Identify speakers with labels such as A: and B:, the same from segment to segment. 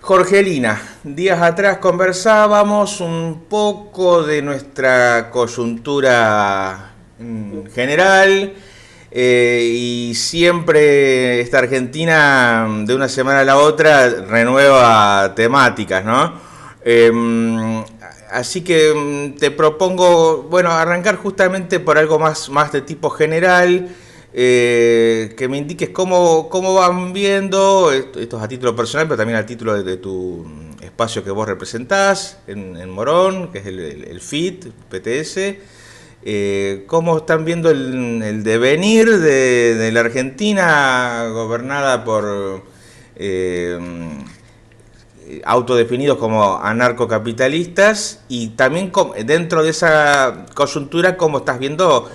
A: Jorgelina, días atrás conversábamos un poco de nuestra coyuntura general y siempre esta Argentina de una semana a la otra renueva temáticas, ¿no? Así que te propongo, bueno, arrancar justamente por algo más de tipo general. Que me indiques cómo van viendo, esto es a título personal, pero también a título de tu espacio que vos representás en Morón, que es el FIT, PTS. ¿Cómo están viendo el devenir de la Argentina gobernada por autodefinidos como anarcocapitalistas? Y también dentro de esa coyuntura, ¿cómo estás viendo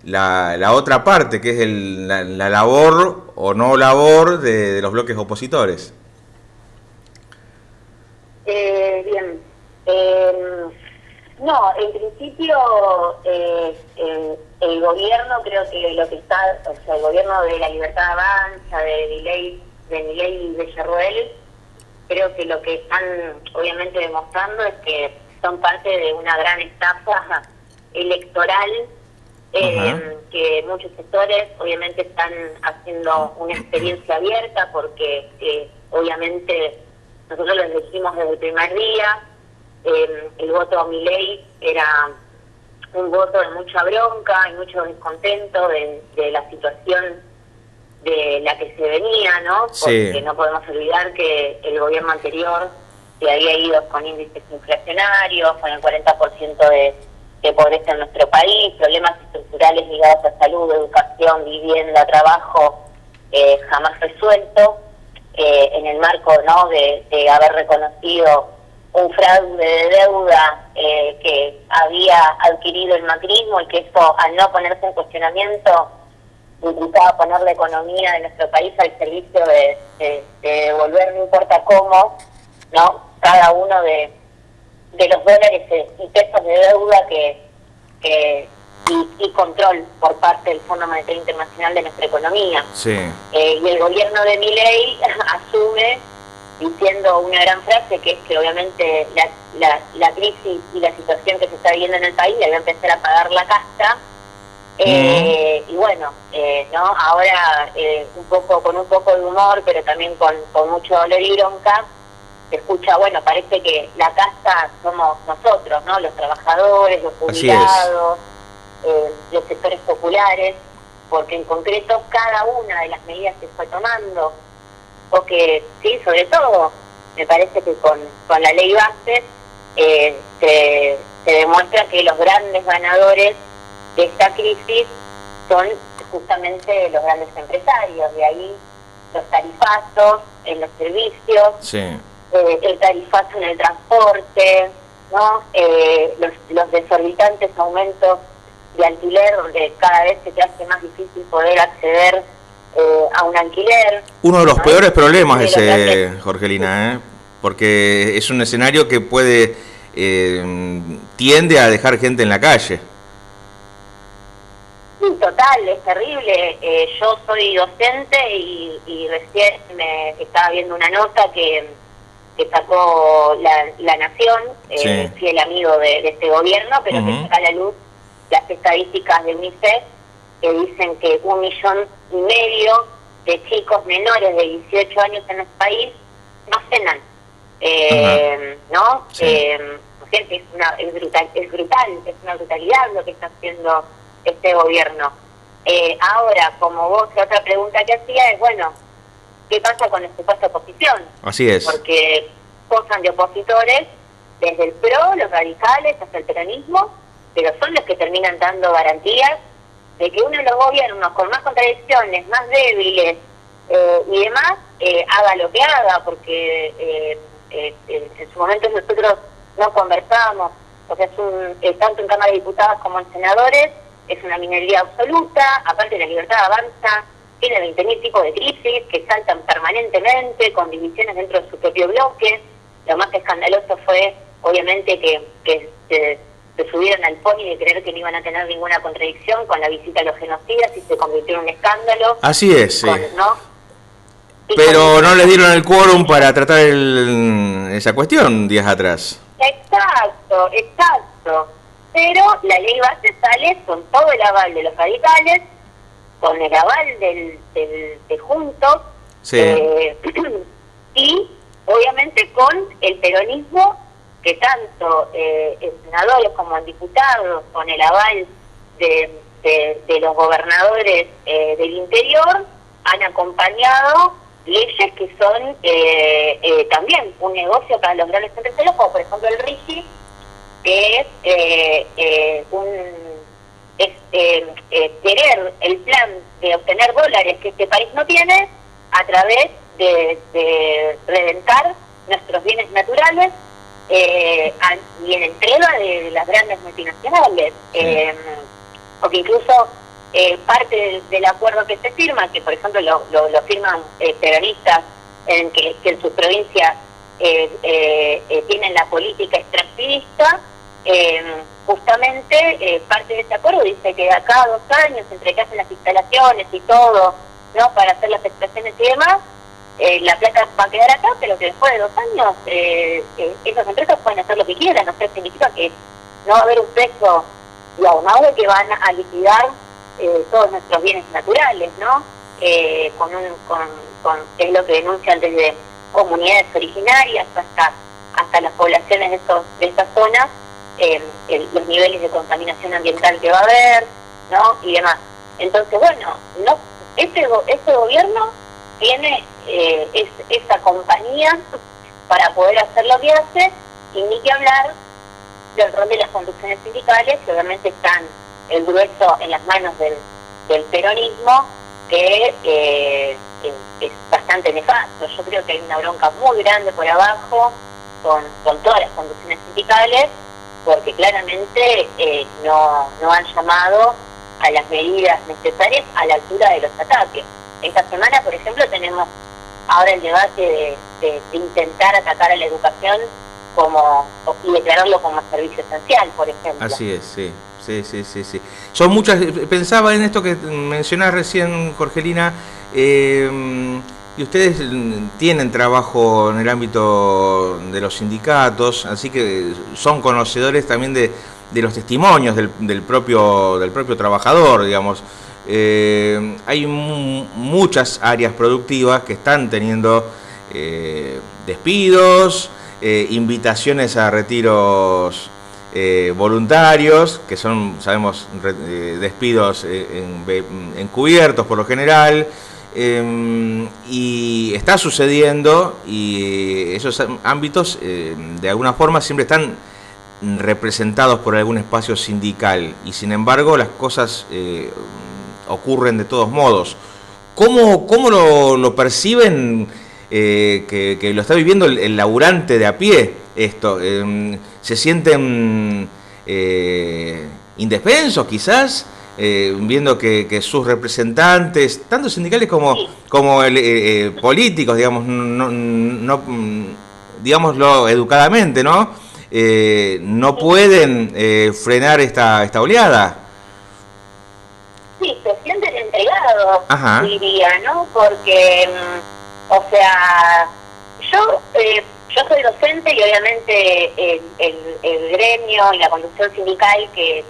A: la otra parte, que es la labor o no labor de los bloques opositores?
B: Bien. No, en principio el gobierno, creo que lo que está, o sea, el gobierno de La Libertad Avanza, de Milei y de Villarruel, creo que lo que están obviamente demostrando es que son parte de una gran estafa electoral, que muchos sectores obviamente están haciendo una experiencia abierta porque obviamente nosotros lo dijimos desde el primer día. El voto a Milei era un voto de mucha bronca y mucho descontento de la situación de la que se venía, ¿no? Porque sí, no podemos olvidar que el gobierno anterior se había ido con índices inflacionarios, con el 40% de pobreza en nuestro país, problemas estructurales ligados a salud, educación, vivienda, trabajo, jamás resueltos, en el marco, ¿no?, de haber reconocido un fraude de deuda que había adquirido el macrismo, y que eso, al no ponerse en cuestionamiento, implicaba poner la economía de nuestro país al servicio de devolver, no importa cómo, ¿no?, cada uno de los dólares y pesos de deuda y control por parte del Fondo Monetario Internacional de nuestra economía.
A: Sí.
B: Y el gobierno de Milei asume diciendo una gran frase, que es que obviamente la crisis y la situación que se está viviendo en el país le va a empezar a pagar la casta. Y bueno, ¿no? Ahora con un poco de humor, pero también con mucho dolor y bronca, se escucha, bueno, parece que la casta somos nosotros, ¿no? Los trabajadores, los jubilados, los sectores populares, porque en concreto cada una de las medidas que fue tomando, o que sí, sobre todo, me parece que con la ley base se demuestra que los grandes ganadores de esta crisis son justamente los grandes empresarios. De ahí los tarifazos en los servicios,
A: sí,
B: el tarifazo en el transporte, ¿no? Los desorbitantes aumentos de alquiler, donde cada vez se te hace más difícil poder acceder a un alquiler.
A: Uno de los peores problemas ese, Jorgelina, porque es un escenario que tiende a dejar gente en la calle.
B: Sí, total, es terrible. Yo soy docente y recién me estaba viendo una nota que sacó la Nación,
A: sí,
B: fiel amigo de este gobierno, pero que saca a la luz las estadísticas de UNICEF, que dicen que 1,5 millones de chicos menores de 18 años en el país no cenan, ¿no?
A: Sí.
B: Es brutal, es una brutalidad lo que está haciendo este gobierno. Ahora, como vos, la otra pregunta que hacía es, bueno, ¿qué pasa con este paso de oposición?
A: Así es.
B: Porque posan de opositores desde el PRO, los radicales, hasta el peronismo, pero son los que terminan dando garantías de que uno de los gobiernos con más contradicciones, más débiles y demás, haga lo que haga, porque en su momento nosotros no conversamos, o sea, tanto en Cámara de Diputados como en senadores, es una minoría absoluta. Aparte, La Libertad Avanza tiene 20.000 tipos de crisis que saltan permanentemente, con divisiones dentro de su propio bloque. Lo más escandaloso fue, obviamente, que se subieron al pony de creer que no iban a tener ninguna contradicción con la visita a los genocidas, y se convirtió en un escándalo.
A: Así es, sí.
B: ¿No?
A: Pero no les dieron el quórum para tratar esa cuestión días atrás.
B: Exacto, exacto. Pero la ley base sale con todo el aval de los radicales, con el aval de Juntos,
A: Sí.
B: y obviamente con el peronismo, que tanto en senadores como en diputados, con el aval de los gobernadores del interior, han acompañado leyes que son también un negocio para los grandes empresarios, como por ejemplo el RIGI, que es querer el plan de obtener dólares que este país no tiene a través de reventar nuestros bienes naturales y en entrega de las grandes multinacionales. Porque incluso parte del acuerdo que se firma, que por ejemplo lo firman peronistas que en sus provincias tienen la política extractivista, justamente parte de ese acuerdo dice que a cada 2 años, entre que hacen las instalaciones y todo, ¿no?, para hacer las extracciones y demás, la plata va a quedar acá, pero que después de 2 años esas empresas pueden hacer lo que quieran. O sea, significa que no va a haber un peso, digamos, más de que van a liquidar todos nuestros bienes naturales, ¿no? Con es lo que denuncian desde comunidades originarias hasta las poblaciones de estas zonas, los niveles de contaminación ambiental que va a haber, ¿no?, y demás. Entonces, bueno, este gobierno tiene esa compañía para poder hacer lo que hace, y ni que hablar del rol de las conducciones sindicales, que obviamente están el grueso en las manos del peronismo, que es bastante nefasto. Yo creo que hay una bronca muy grande por abajo con todas las conducciones sindicales, porque claramente no han llamado a las medidas necesarias a la altura de los ataques. Esta semana, por ejemplo, tenemos ahora el debate de intentar atacar a la educación y declararlo como servicio esencial, por ejemplo.
A: Así es, sí. Son muchas. Pensaba en esto que mencionás recién, Jorgelina, y ustedes tienen trabajo en el ámbito de los sindicatos, así que son conocedores también de los testimonios del propio trabajador, digamos. Hay muchas áreas productivas que están teniendo despidos, invitaciones a retiros voluntarios, que son, sabemos, despidos encubiertos por lo general, y está sucediendo, y esos ámbitos de alguna forma siempre están representados por algún espacio sindical, y sin embargo las cosas ocurren de todos modos. ¿Cómo lo perciben, que lo está viviendo el laburante de a pie esto? ¿Se sienten indefensos quizás, viendo que sus representantes, tanto sindicales como políticos, digamos, no digámoslo educadamente, no pueden frenar esta oleada?
B: Sí, se sienten entregados,
A: Ajá.
B: diría, ¿no? Porque, o sea, yo soy docente, y obviamente el gremio y la conducción sindical que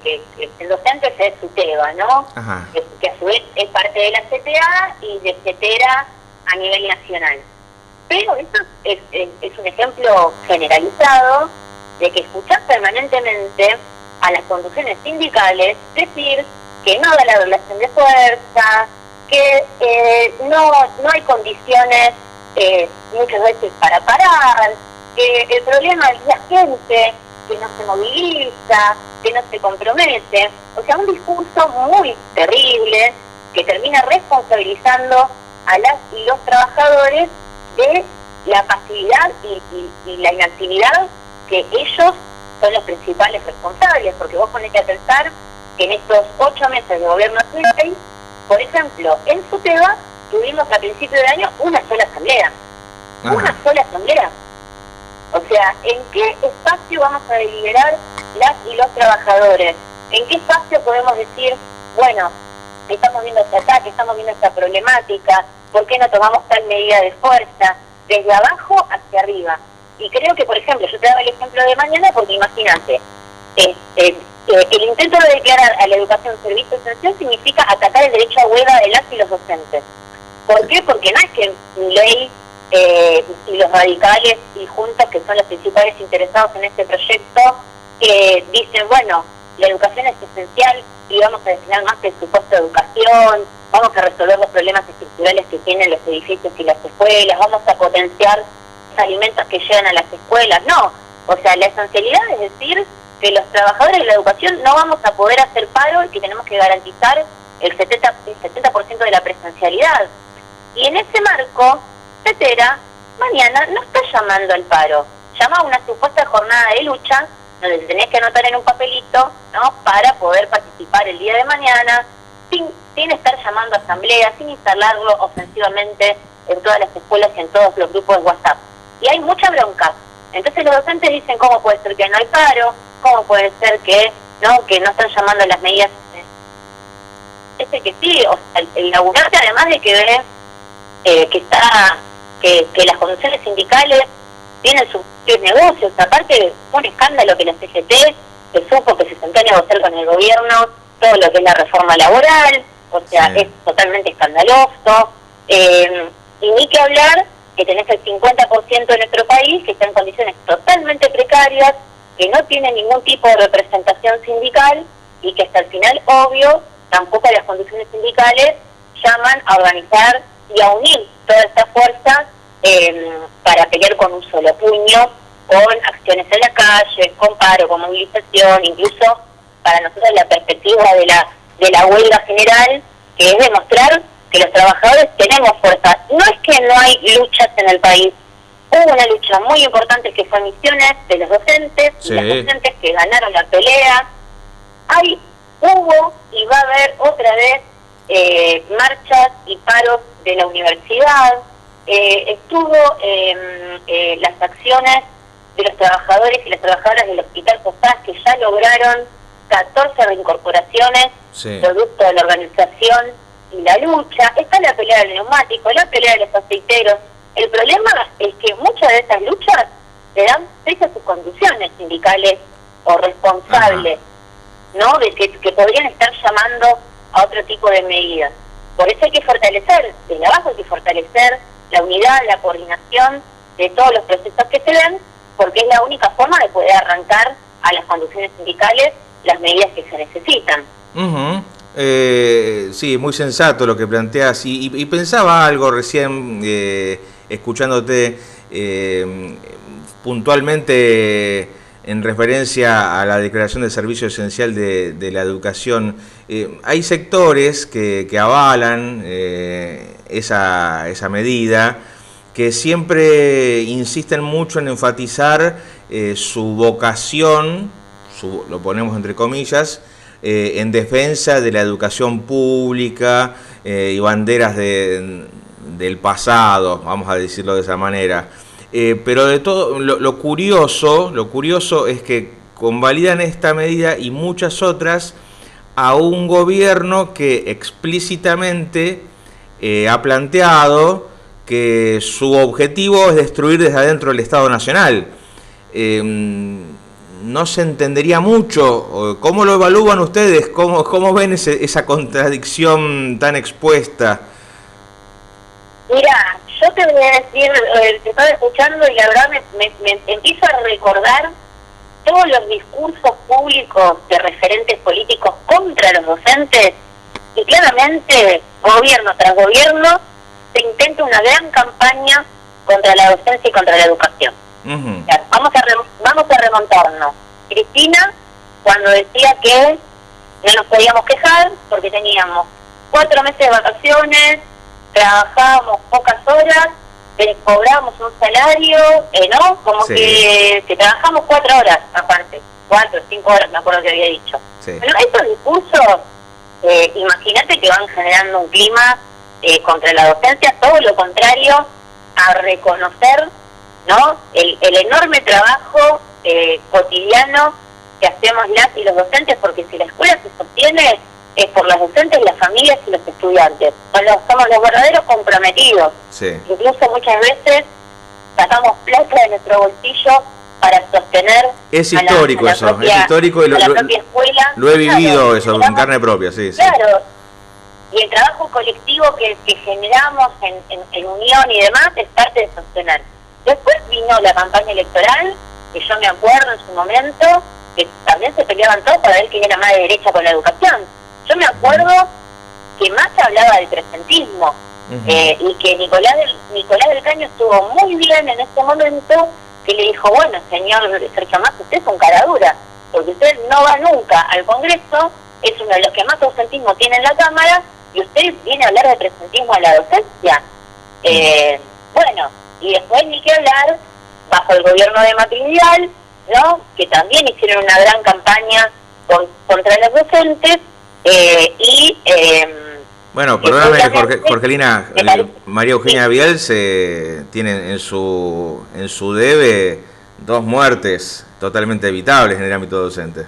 B: el docente es SUTEBA, ¿no?
A: Ajá.
B: Que a su vez es parte de la CTA y de CETERA a nivel nacional. Pero esto es un ejemplo generalizado de que escuchar permanentemente a las conducciones sindicales decir que no da la relación de fuerza, que no hay condiciones muchas veces para parar, que el problema es la gente que no se moviliza, que no se compromete. O sea, un discurso muy terrible que termina responsabilizando a las y los trabajadores de la pasividad y la inactividad, que ellos son los principales responsables, porque vos ponete a pensar que en estos 8 meses de gobierno de ley, por ejemplo, en SUTEBA tuvimos a principio de año una sola asamblea.
A: Ajá.
B: Una sola asamblea. O sea, ¿en qué espacio vamos a deliberar las y los trabajadores? ¿En qué espacio podemos decir, bueno, estamos viendo este ataque, estamos viendo esta problemática, ¿por qué no tomamos tal medida de fuerza? Desde abajo hacia arriba. Y creo que, por ejemplo, yo te daba el ejemplo de mañana porque imagínate, el intento de declarar a la educación servicio esencial significa atacar el derecho a huelga de las y los docentes. ¿Por qué? Porque no es que Milei y los radicales y Juntos, que son los principales interesados en este proyecto, dicen, bueno, la educación es esencial y vamos a destinar más presupuesto de educación, vamos a resolver los problemas estructurales que tienen los edificios y las escuelas, vamos a potenciar los alimentos que llegan a las escuelas. No, o sea, la esencialidad es decir que los trabajadores de la educación no vamos a poder hacer paro y que tenemos que garantizar el 70% de la presencialidad. Y en ese marco, Cetera mañana no está llamando al paro, llama a una supuesta jornada de lucha donde tenés que anotar en un papelito, ¿no?, para poder participar el día de mañana, sin estar llamando a asamblea, sin instalarlo ofensivamente en todas las escuelas y en todos los grupos de WhatsApp. Y hay mucha bronca. Entonces los docentes dicen, ¿cómo puede ser que no hay paro? ¿Cómo puede ser que no están llamando las medidas? Que sí, o sea, el laburante, además de que ve que las condiciones sindicales tienen sus negocios, aparte fue un escándalo que la CGT se supo que se sentó a negociar con el gobierno todo lo que es la reforma laboral, o sea, sí, es totalmente escandaloso, y ni que hablar que tenés el 50% de nuestro país que está en condiciones totalmente precarias, que no tiene ningún tipo de representación sindical y que hasta el final, obvio, tampoco las condiciones sindicales llaman a organizar y a unir toda esta fuerza para pelear con un solo puño, con acciones en la calle, con paro, con movilización, incluso para nosotros la perspectiva de la huelga general, que es demostrar que los trabajadores tenemos fuerza. No es que no hay luchas en el país, hubo una lucha muy importante que fue Misiones de los docentes, sí, y los docentes que ganaron la pelea. Hubo y va a haber otra vez marchas y paros de la universidad, estuvo las acciones de los trabajadores y las trabajadoras del Hospital Posadas, que ya lograron 14 reincorporaciones, sí, producto de la organización y la lucha. Está la pelea del neumático, la pelea de los aceiteros. El problema es que muchas de esas luchas le dan pese a sus condiciones sindicales o responsables, ¿no?, de que podrían estar llamando a otro tipo de medidas. Por eso hay que fortalecer, desde abajo hay que fortalecer la unidad, la coordinación de todos los procesos que se den, porque es la única forma de poder arrancar a las conducciones sindicales las medidas que se necesitan.
A: Sí, muy sensato lo que planteas, y pensaba algo recién escuchándote puntualmente en referencia a la declaración de servicio esencial de la educación. Hay sectores que avalan esa medida, que siempre insisten mucho en enfatizar su vocación, lo ponemos entre comillas, en defensa de la educación pública y banderas del pasado, vamos a decirlo de esa manera. Pero de todo, lo curioso es que convalidan esta medida y muchas otras a un gobierno que explícitamente ha planteado que su objetivo es destruir desde adentro el Estado Nacional. No se entendería mucho. ¿Cómo lo evalúan ustedes? ¿Cómo ven esa contradicción tan expuesta?
B: Mira, yo te voy a decir, te estaba escuchando y la verdad me empiezo a recordar todos los discursos públicos de referentes políticos contra los docentes, y claramente gobierno tras gobierno se intenta una gran campaña contra la docencia y contra la educación. O sea, vamos a remontarnos. Cristina, cuando decía que no nos podíamos quejar porque teníamos 4 meses de vacaciones, trabajábamos pocas horas, cobrábamos un salario, ¿no? Como sí, que trabajamos 4 horas aparte, 4 o 5 horas, me acuerdo que había dicho. Sí. Pero estos discursos, imagínate que van generando un clima contra la docencia, todo lo contrario a reconocer, ¿no?, el enorme trabajo cotidiano que hacemos las y los docentes, porque si la escuela se sostiene es por los docentes, las familias y los estudiantes. Somos los verdaderos comprometidos.
A: Sí.
B: Incluso muchas veces sacamos plata de nuestro bolsillo para sostener
A: es histórico
B: a la
A: eso,
B: propia,
A: es histórico y
B: a la propia escuela.
A: lo he vivido,
B: claro,
A: eso, en carne propia, sí.
B: Claro, y el trabajo colectivo que generamos en unión y demás es parte de sostener. Después vino la campaña electoral, que yo me acuerdo en su momento, que también se peleaban todos para ver quién era más de derecha con la educación. Yo me acuerdo que más se hablaba del presentismo, y que Nicolás del Caño estuvo muy bien en ese momento, que le dijo, bueno, señor Sergio Massa, usted es un cara dura, porque usted no va nunca al Congreso, es uno de los que más ausentismo tiene en la Cámara, y usted viene a hablar de presentismo a la docencia. Bueno, y después ni que hablar, bajo el gobierno de Macri Vidal, ¿no?, que también hicieron una gran campaña contra los docentes,
A: bueno, perdóname, Jorgelina, María Eugenia Vidal tiene en su debe 2 muertes totalmente evitables en el ámbito docente.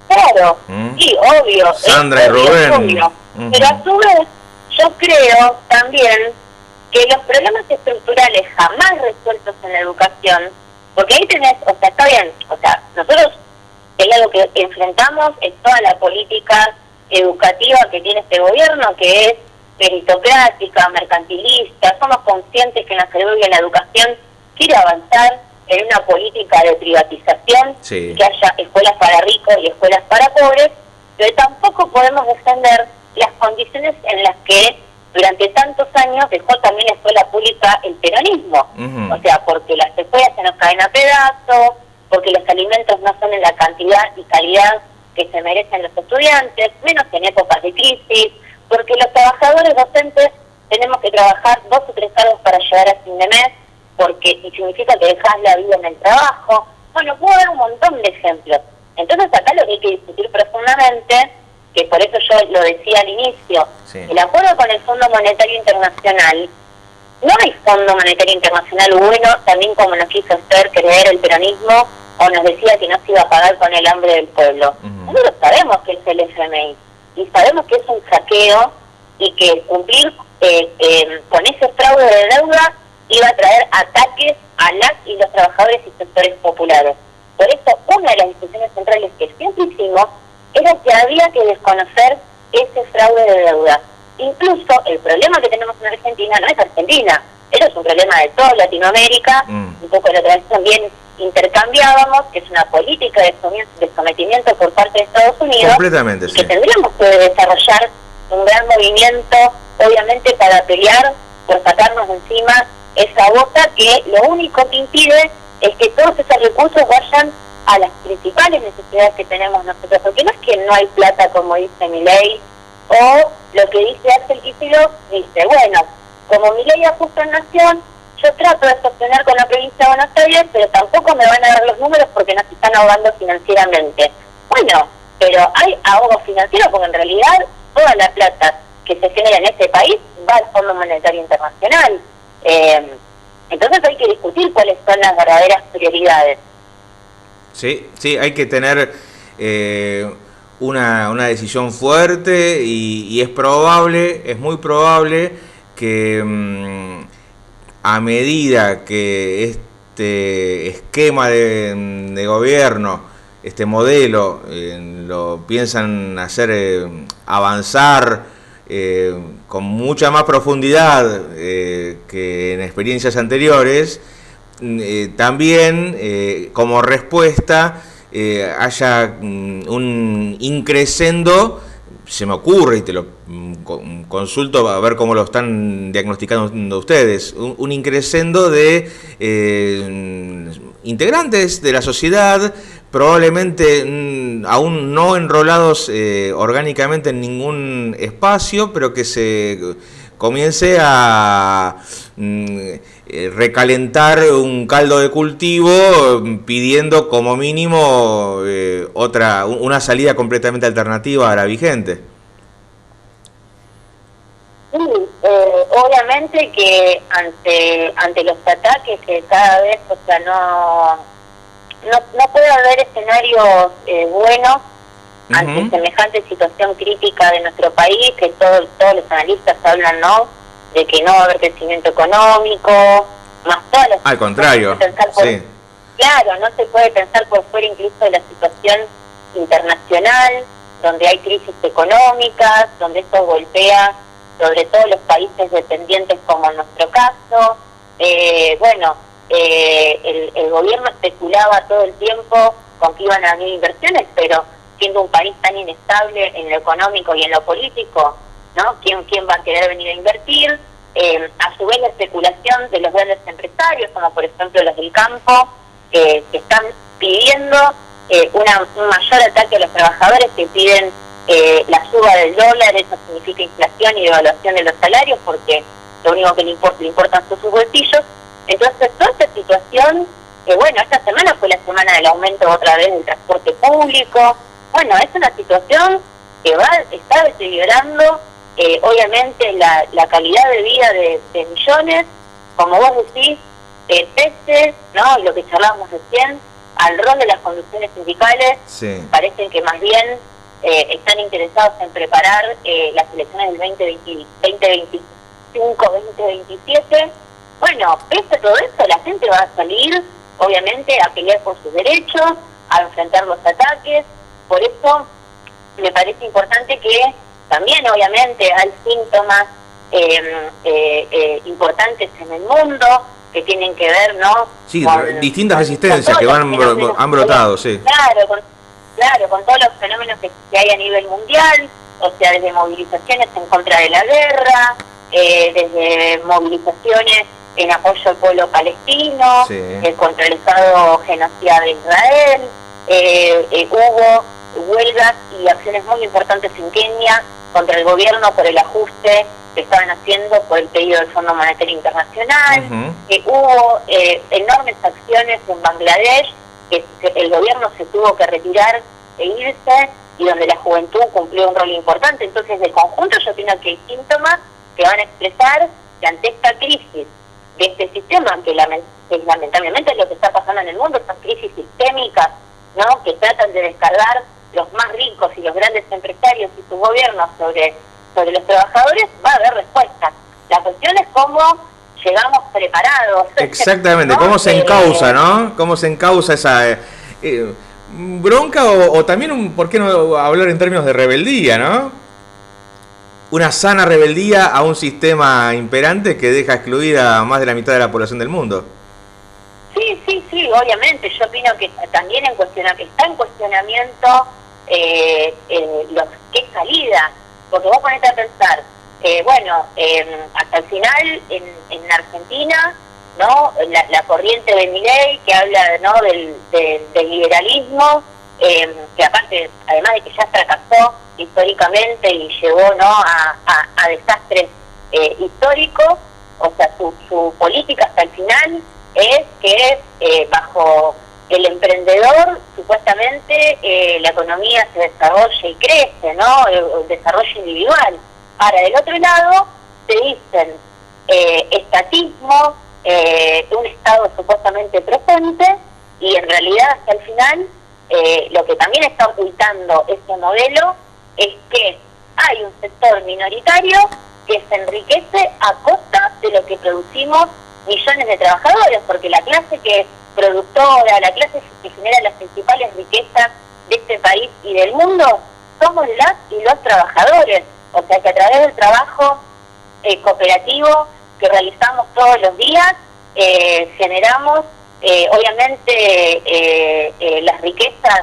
B: Claro, sí, obvio.
A: Sandra y Rubén.
B: Pero a su vez, yo creo también que los problemas estructurales jamás resueltos en la educación, porque ahí tenés, o sea, está bien, o sea, nosotros, si hay algo que enfrentamos, es toda la política educativa que tiene este gobierno, que es meritocrática, mercantilista. Somos conscientes que en la salud y en la educación quiere avanzar en una política de privatización,
A: sí,
B: que haya escuelas para ricos y escuelas para pobres, pero tampoco podemos defender las condiciones en las que durante tantos años dejó también la escuela pública el peronismo. O sea, porque las escuelas se nos caen a pedazos, porque los alimentos no son en la cantidad y calidad que se merecen los estudiantes, menos en épocas de crisis, porque los trabajadores docentes tenemos que trabajar 2 o 3 años para llegar a fin de mes, porque significa que dejas la vida en el trabajo. Bueno, puedo dar un montón de ejemplos. Entonces acá lo que hay que discutir profundamente, que por eso yo lo decía al inicio, sí, el acuerdo con el Fondo Monetario Internacional, no hay Fondo Monetario Internacional bueno, también como nos quiso hacer creer el peronismo, o nos decía que no se iba a pagar con el hambre del pueblo. Nosotros sabemos que es el FMI, y sabemos que es un saqueo, y que cumplir con ese fraude de deuda iba a traer ataques a las y los trabajadores y sectores populares. Por eso, una de las discusiones centrales que siempre hicimos era que había que desconocer ese fraude de deuda. Incluso el problema que tenemos en Argentina no es Argentina, eso es un problema de toda Latinoamérica, un poco la otra vez también intercambiábamos, que es una política de sometimiento por parte de Estados Unidos,
A: completamente, sí,
B: que tendríamos que desarrollar un gran movimiento, obviamente, para pelear por sacarnos de encima esa bota que lo único que impide es que todos esos recursos vayan a las principales necesidades que tenemos nosotros, porque no es que no hay plata, como dice Milei, o lo que dice Axel Kicillof, dice, bueno, como Milei ajusta en Nación, yo trato de sostener con la provincia de Buenos Aires, pero tampoco me van a dar los números porque nos están ahogando financieramente. Bueno, pero hay ahogo financiero porque en realidad toda la plata que se genera en este país va al Fondo Monetario Internacional. Entonces hay que discutir cuáles son las verdaderas prioridades.
A: Sí, sí, hay que tener una decisión fuerte y es probable, es muy probable que a medida que este esquema de gobierno, este modelo, lo piensan hacer avanzar con mucha más profundidad que en experiencias anteriores, también como respuesta haya un increscendo, se me ocurre y te lo consulto a ver cómo lo están diagnosticando ustedes, un increscendo de integrantes de la sociedad, probablemente aún no enrolados orgánicamente en ningún espacio, pero que se comience a recalentar un caldo de cultivo pidiendo como mínimo una salida completamente alternativa a la vigente.
B: Sí, obviamente que ante los ataques que cada vez, o sea, no puede haber escenarios buenos ante semejante situación crítica de nuestro país, que todos los analistas hablan, ¿no?, de que no va a haber crecimiento económico, más todas las...
A: Al contrario, sí.
B: Claro, no se puede pensar por fuera incluso de la situación internacional, donde hay crisis económicas, donde esto golpea sobre todo los países dependientes como en nuestro caso. El gobierno especulaba todo el tiempo con que iban a venir inversiones, pero siendo un país tan inestable en lo económico y en lo político, ¿no? ¿Quién va a querer venir a invertir? A su vez la especulación de los grandes empresarios, como por ejemplo los del campo, que están pidiendo un mayor ataque a los trabajadores, que piden la suba del dólar. Eso significa inflación y devaluación de los salarios, porque lo único que le importan son sus bolsillos. Entonces toda esta situación, esta semana fue la semana del aumento otra vez del transporte público. Bueno, es una situación que está deteriorando obviamente la calidad de vida de millones, como vos decís, pese, ¿no?, y lo que charlábamos recién, al rol de las conducciones sindicales. Sí. Parecen que más bien están interesados en preparar las elecciones del 2025-2027. Bueno, pese a todo esto, la gente va a salir, obviamente, a pelear por sus derechos, a enfrentar los ataques. Por eso me parece importante que también, obviamente, hay síntomas importantes en el mundo que tienen que ver, ¿no?
A: Sí, con distintas resistencias que han brotado, sí.
B: Claro, con todos los fenómenos que hay a nivel mundial, o sea, desde movilizaciones en contra de la guerra, desde movilizaciones en apoyo al pueblo palestino, sí, contra el Estado genocida de Israel. Hubo huelgas y acciones muy importantes en Kenia contra el gobierno por el ajuste que estaban haciendo por el pedido del Fondo Monetario Internacional. Hubo enormes acciones en Bangladesh, que el gobierno se tuvo que retirar e irse, y donde la juventud cumplió un rol importante. Entonces, de conjunto, yo opino que hay síntomas que van a expresar que ante esta crisis de este sistema, que lamentablemente es lo que está pasando en el mundo, estas crisis sistémicas, ¿no?, que tratan de descargar los más ricos y los grandes empresarios y sus gobiernos sobre los trabajadores, va a haber respuesta. La cuestión es cómo llegamos preparados.
A: Exactamente, ¿no? Cómo se encausa, ¿no? Cómo se encausa esa bronca o también, ¿por qué no hablar en términos de rebeldía, ¿no? Una sana rebeldía a un sistema imperante que deja excluida a más de la mitad de la población del mundo.
B: Sí, obviamente. Yo opino que también está en cuestionamiento qué salida, porque vos ponete a pensar, hasta el final en Argentina, ¿no?, la corriente de Milei, que habla, ¿no?, del liberalismo, que aparte, además de que ya fracasó históricamente y llevó, ¿no?, a desastres históricos, o sea, su política hasta el final es que bajo el emprendedor, supuestamente, la economía se desarrolla y crece, ¿no?, el desarrollo individual. Ahora, del otro lado, te dicen estatismo, un Estado supuestamente presente, y en realidad, hasta el final, lo que también está ocultando este modelo es que hay un sector minoritario que se enriquece a costa de lo que producimos millones de trabajadores, porque la clase que productora, la clase que genera las principales riquezas de este país y del mundo, somos las y los trabajadores. O sea que a través del trabajo cooperativo que realizamos todos los días, generamos obviamente las riquezas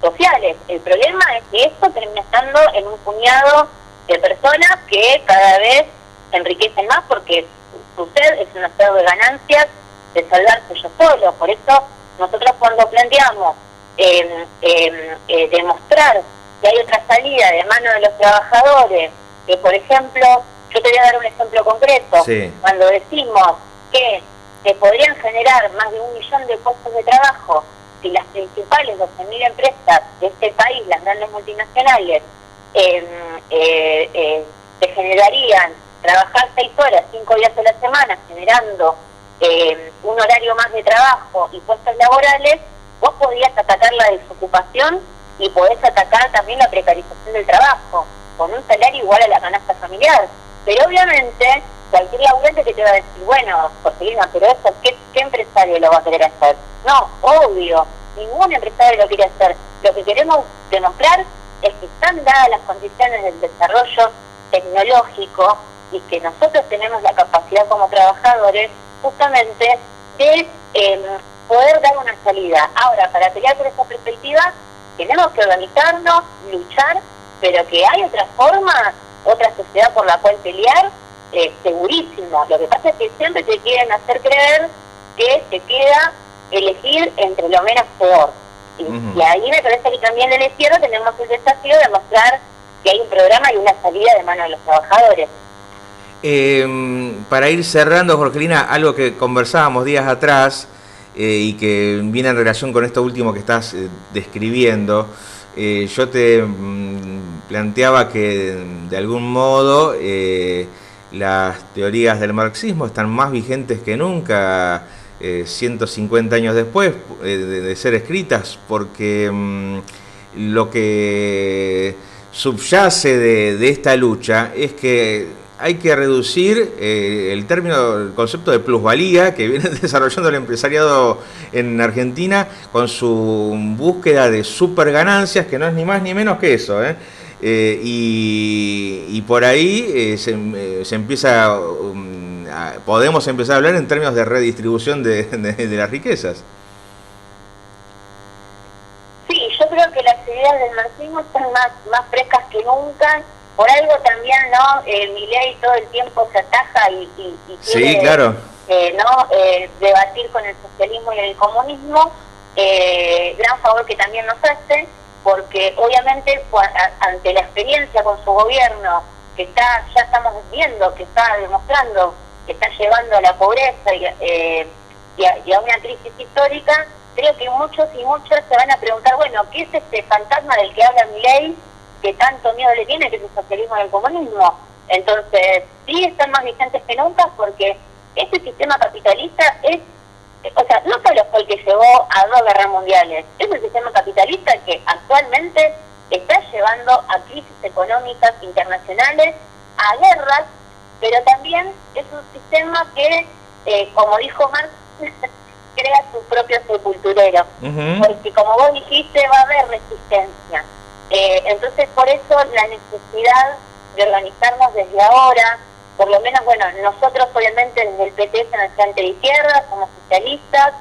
B: sociales. El problema es que esto termina estando en un puñado de personas que cada vez se enriquecen más, porque su sed es un estado de ganancias, de salvarse ellos solos. Por eso nosotros, cuando planteamos demostrar que hay otra salida de mano de los trabajadores, que por ejemplo, yo te voy a dar un ejemplo concreto, sí, cuando decimos que se podrían generar más de 1 millón de puestos de trabajo si las principales 12.000 empresas de este país, las grandes multinacionales, se generarían trabajar 6 horas, 5 días a la semana, generando un horario más de trabajo y puestos laborales, vos podrías atacar la desocupación y podés atacar también la precarización del trabajo, con un salario igual a la canasta familiar. Pero obviamente, cualquier laburante que te va a decir, bueno, Jorgelina, pero eso, ¿qué empresario lo va a querer hacer? No, obvio, ningún empresario lo quiere hacer. Lo que queremos demostrar es que están dadas las condiciones del desarrollo tecnológico y que nosotros tenemos la capacidad como trabajadores justamente de poder dar una salida. Ahora, para pelear por esa perspectiva, tenemos que organizarnos, luchar, pero que hay otra forma, otra sociedad por la cual pelear, segurísimo. Lo que pasa es que siempre te quieren hacer creer que te queda elegir entre lo menos peor. Y ahí me parece que también en la izquierda tenemos el desafío de mostrar que hay un programa y una salida de mano de los trabajadores.
A: Para ir cerrando, Jorgelina, algo que conversábamos días atrás y que viene en relación con esto último que estás describiendo, yo te planteaba que de algún modo las teorías del marxismo están más vigentes que nunca, 150 años después de ser escritas, porque lo que subyace de esta lucha es que hay que reducir el concepto de plusvalía que viene desarrollando el empresariado en Argentina con su búsqueda de super ganancias, que no es ni más ni menos que eso, y por ahí se empieza podemos empezar a hablar en términos de redistribución de las riquezas.
B: Sí, yo creo que las ideas del marxismo están más frescas que nunca. Por algo también, ¿no? Milei todo el tiempo se ataja y quiere,
A: sí, claro,
B: debatir con el socialismo y el comunismo, gran favor que también nos hace, porque obviamente ante la experiencia con su gobierno, que ya estamos viendo, que está demostrando que está llevando a la pobreza y a una crisis histórica, creo que muchos y muchas se van a preguntar, bueno, ¿qué es este fantasma del que habla Milei, que tanto miedo le tiene, que es el socialismo y el comunismo? Entonces, sí están más vigentes que nunca, porque este sistema capitalista no solo fue el que llevó a 2 guerras mundiales, es el sistema capitalista que actualmente está llevando a crisis económicas internacionales, a guerras, pero también es un sistema que, como dijo Marx, crea su propio sepulturero, porque como vos dijiste, va a haber resistencia. Entonces, por eso la necesidad de organizarnos desde ahora, por lo menos, bueno, nosotros obviamente desde el PT, en el Frente de Izquierda, somos socialistas,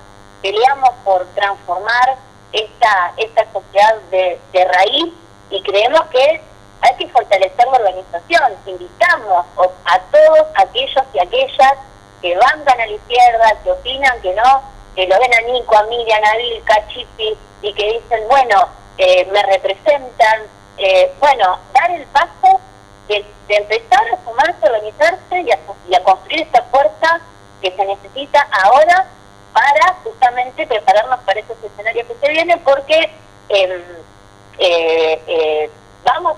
B: peleamos por transformar esta sociedad de raíz y creemos que hay que fortalecer la organización. Invitamos a todos aquellos y aquellas que bancan a la izquierda, que opinan que no, que lo ven a Nico, a Miriam, a Bill, Cachipi, y que dicen, bueno, me representan, dar el paso de empezar a sumarse, a organizarse y a construir esta fuerza que se necesita ahora para justamente prepararnos para esos escenarios que se vienen, porque vamos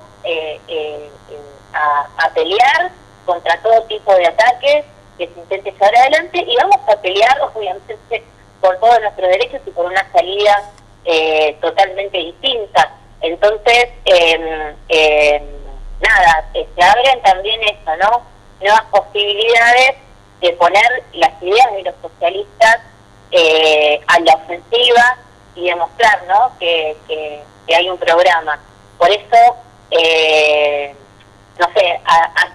B: a pelear contra todo tipo de ataques que se intente llevar adelante, y vamos a pelear obviamente por todos nuestros derechos y por una salida totalmente distinta. Entonces, se abren también eso, ¿no? Nuevas posibilidades de poner las ideas de los socialistas a la ofensiva y demostrar, ¿no? que hay un programa. Por eso,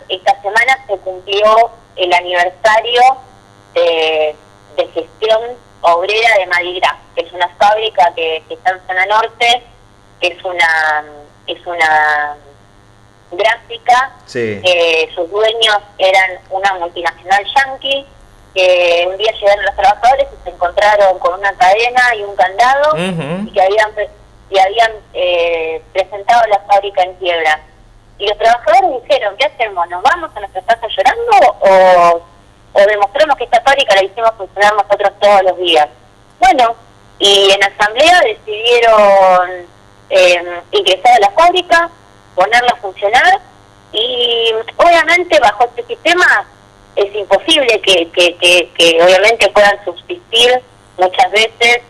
B: esta semana se cumplió el aniversario de gestión obrera de Madigraf, que es una fábrica que está en zona norte, que es una gráfica.
A: Sí.
B: Sus dueños eran una multinacional yanqui, que un día llegaron los trabajadores y se encontraron con una cadena y un candado, y que habían presentado la fábrica en quiebra. Y los trabajadores dijeron, ¿qué hacemos? ¿Nos vamos a nuestra casa llorando o demostramos que esta fábrica la hicimos funcionar nosotros todos los días? Bueno, y en asamblea decidieron ingresar a la fábrica, ponerla a funcionar, y obviamente bajo este sistema es imposible que obviamente puedan subsistir muchas veces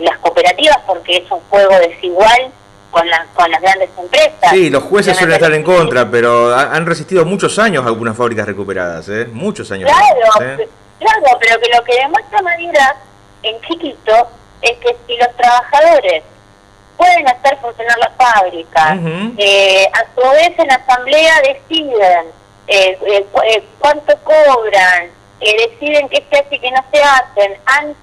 B: las cooperativas, porque es un juego desigual con las grandes empresas.
A: Sí, los jueces suelen estar en contra, pero han resistido muchos años algunas fábricas recuperadas, muchos años.
B: Claro, claro, pero que lo que demuestra Madrid en chiquito es que si los trabajadores pueden hacer funcionar la fábrica, a su vez en asamblea deciden cuánto cobran, deciden qué se hace y qué no se hacen, han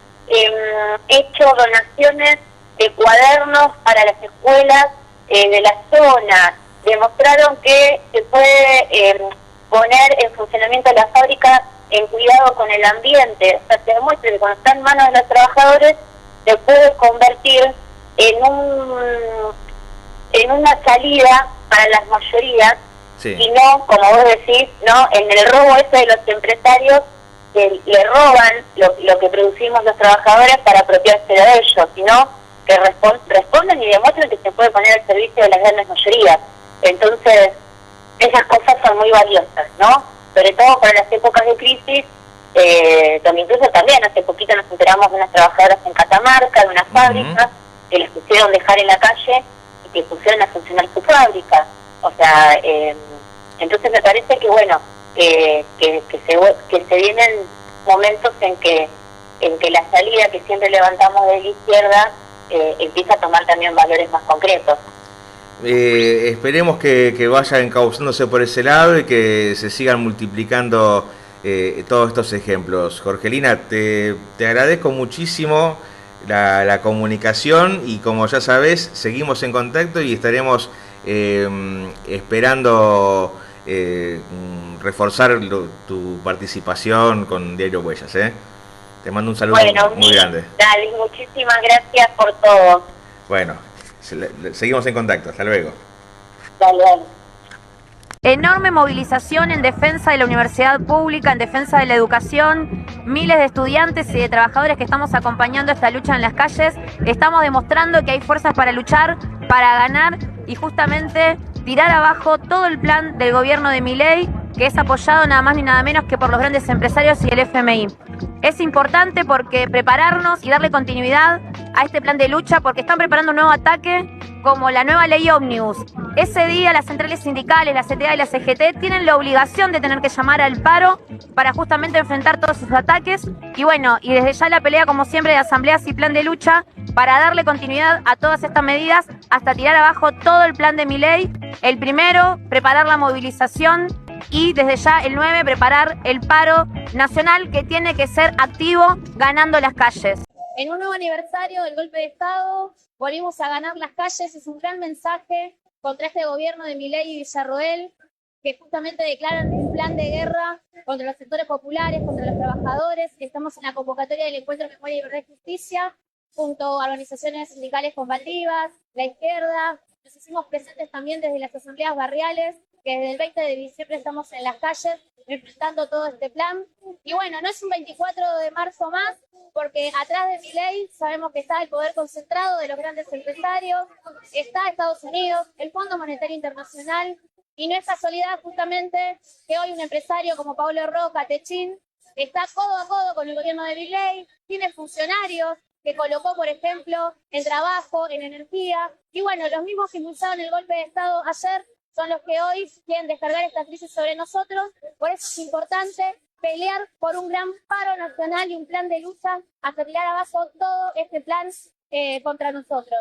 B: hecho donaciones de cuadernos para las escuelas de la zona, demostraron que se puede poner en funcionamiento la fábrica en cuidado con el ambiente. O sea, se demuestra que cuando está en manos de los trabajadores se puede convertir en una salida para las mayorías, y no, como vos decís, no en el robo ese de los empresarios que le roban lo que producimos los trabajadores para apropiarse de ellos, sino que responden y demuestran que se puede poner al servicio de las grandes mayorías. Entonces, esas cosas son muy valiosas, ¿no? Sobre todo para las épocas de crisis, donde incluso también hace poquito nos enteramos de unas trabajadoras en Catamarca, de una fábrica, que les pusieron dejar en la calle y que pusieron a funcionar su fábrica. O sea, entonces me parece que, bueno, que se vienen momentos en que la salida que siempre levantamos de la izquierda empieza a tomar también valores más concretos.
A: Esperemos que vaya encauzándose por ese lado y que se sigan multiplicando todos estos ejemplos. Jorgelina, te agradezco muchísimo la comunicación y, como ya sabes, seguimos en contacto y estaremos esperando reforzar tu participación con Diario Huellas. Te mando un saludo muy grande.
B: Dale, muchísimas gracias por todo.
A: Bueno, seguimos en contacto. Hasta luego.
B: Dale.
C: Enorme movilización en defensa de la universidad pública, en defensa de la educación. Miles de estudiantes y de trabajadores que estamos acompañando esta lucha en las calles. Estamos demostrando que hay fuerzas para luchar, para ganar y justamente tirar abajo todo el plan del gobierno de Milei, que es apoyado nada más ni nada menos que por los grandes empresarios y el FMI. Es importante porque prepararnos y darle continuidad a este plan de lucha, porque están preparando un nuevo ataque como la nueva ley Ómnibus. Ese día las centrales sindicales, la CTA y la CGT tienen la obligación de tener que llamar al paro para justamente enfrentar todos sus ataques. Y bueno, y desde ya la pelea, como siempre, de asambleas y plan de lucha para darle continuidad a todas estas medidas hasta tirar abajo todo el plan de Milei. El primero, preparar la movilización, y desde ya el 9, preparar el paro nacional, que tiene que ser activo, ganando las calles. En un nuevo aniversario del golpe de Estado, volvimos a ganar las calles. Es un gran mensaje contra este gobierno de Milei y Villarroel, que justamente declaran un plan de guerra contra los sectores populares, contra los trabajadores. Estamos en la convocatoria del Encuentro Memoria, Verdad y Justicia, junto a organizaciones sindicales combativas, la izquierda. Nos hicimos presentes también desde las asambleas barriales, que desde el 20 de diciembre estamos en las calles enfrentando todo este plan. Y bueno, no es un 24 de marzo más, porque atrás de Milei sabemos que está el poder concentrado de los grandes empresarios, está Estados Unidos, el Fondo Monetario Internacional, y no es casualidad justamente que hoy un empresario como Pablo Roca, Techín, está codo a codo con el gobierno de Milei, tiene funcionarios que colocó, por ejemplo, en trabajo, en energía, y bueno, los mismos que impulsaron el golpe de Estado ayer son los que hoy quieren descargar esta crisis sobre nosotros. Por eso es importante pelear por un gran paro nacional y un plan de lucha hasta tirar abajo todo este plan contra nosotros.